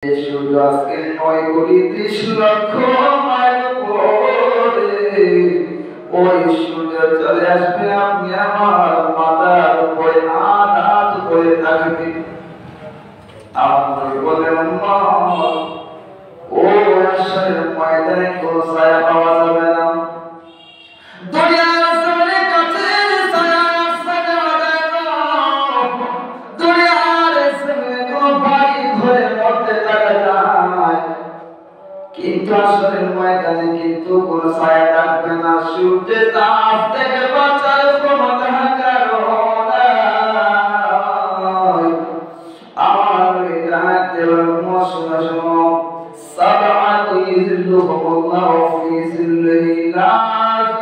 শুধু আজকে 9,30,00,000 মাইল পরে ওই সূর্য চলে আসবে, আপনি আমার মাথার উপরে আঘাত করে থাকবে। আপনি বলেন ও আসলে ময়দানে কোন ছায়া পাওয়া যাবে না। দুনিয়ার জমিনে কাছে ছায়া আসবে না, দুনিয়ার জমিনে কোন বাড়ি ঘরে মরতে থাকা যায়, কিন্তু আসলে ময়দানে কিন্তু কোন ছায়া থাকবে না। সূর্যের তাপ থেকে বাঁচার ক্ষমতা আমার ডাক দেওয়ার মশলা শোনো, সাবআতু ইযিল্লুহুমুল্লাহু ফি যিল্লিহি লা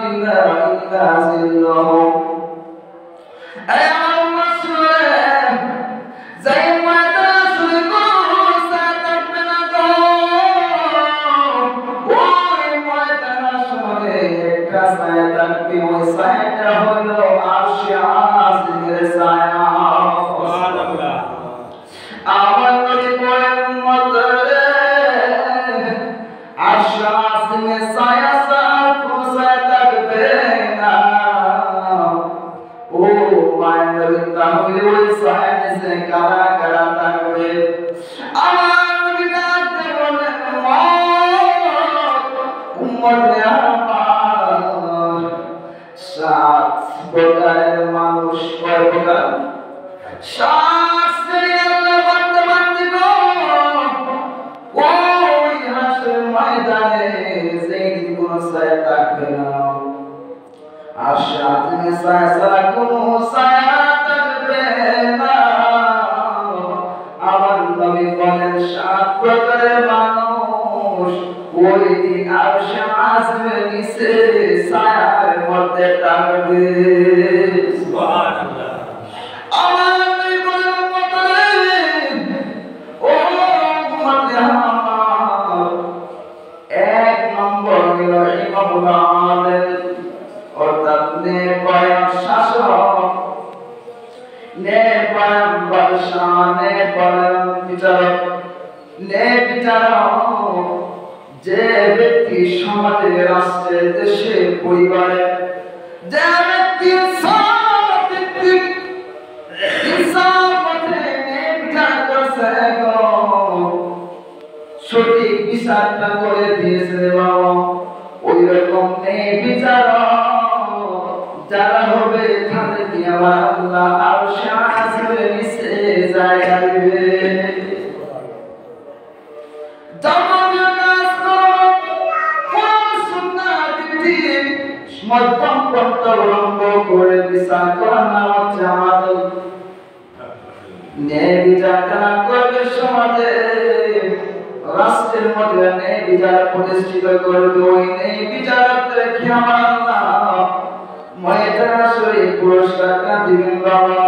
ইলাহা ইল্লা যিল্লুহু। এই আমার মশলা যাই ময়দানে শুরু করো ছায়া থাকবে না তো, ওই ময়দানে শুনে একটা ছায়া থাকবে, ওই ছায়াটা হলো আরশে আজিমের ছায়া। সুবহানাল্লাহ। আমার নবী বলেন মতরে আরশে আজিমের ছায়া ছাড়া কোন ছায়া থাকবে না। ও মায়ের নবী, তাহলে ওই ছায়া নিচে কারা কারা থাকবে? আমার নবী ডাকতে বলেন উম্মতে আমার 7 প্রকারের মানুষ। কয় প্রকার? 7 শ্রেণীর বান্দা বান্দি গো। ওই হাসরের ময়দানে যেদিন কোন ছায়া থাকবে না, আরশে আজিমের ছায়া ছাড়া কোন ছায়া থাকবে না। আমার নবী বলেন 7 প্রকারের মানুষ ওই দিন আরশে আজিমের নিচে ছায়ার মধ্যে থাকবে। সুবহানাল্লাহ। আমার নবী বলেন মতরে ও উম্মতে আমার 1 নম্বর হলো ইমামুল আদিল, অর্থাৎ নেককার শাসক, নেককার বাদশা, নেককার বিচারক। বিচারক যে ব্যক্তি সমাজে, রাষ্ট্রে, দেশে, পরিবারে যে ব্যক্তি সঠিক বিচারটা করে দিয়েছে বাবা, ওই রকম বিচারক যারা হবে তাদেরকে আমার আল্লাহ আরশে আজিমের নিচে জায়গা দিবে। মধ্যম পন্থা অবলম্ব করে বিচার করার নাম হচ্ছে আমাদের ন্যায় বিচার। যারা করবে সমাজে, রাষ্ট্রের মধ্যে ন্যায় বিচার প্রতিষ্ঠিত করবে, ওই ন্যায় বিচারকদেরকে আমার আল্লাহ ময়দানে পুরস্কার দিবেন বাবা।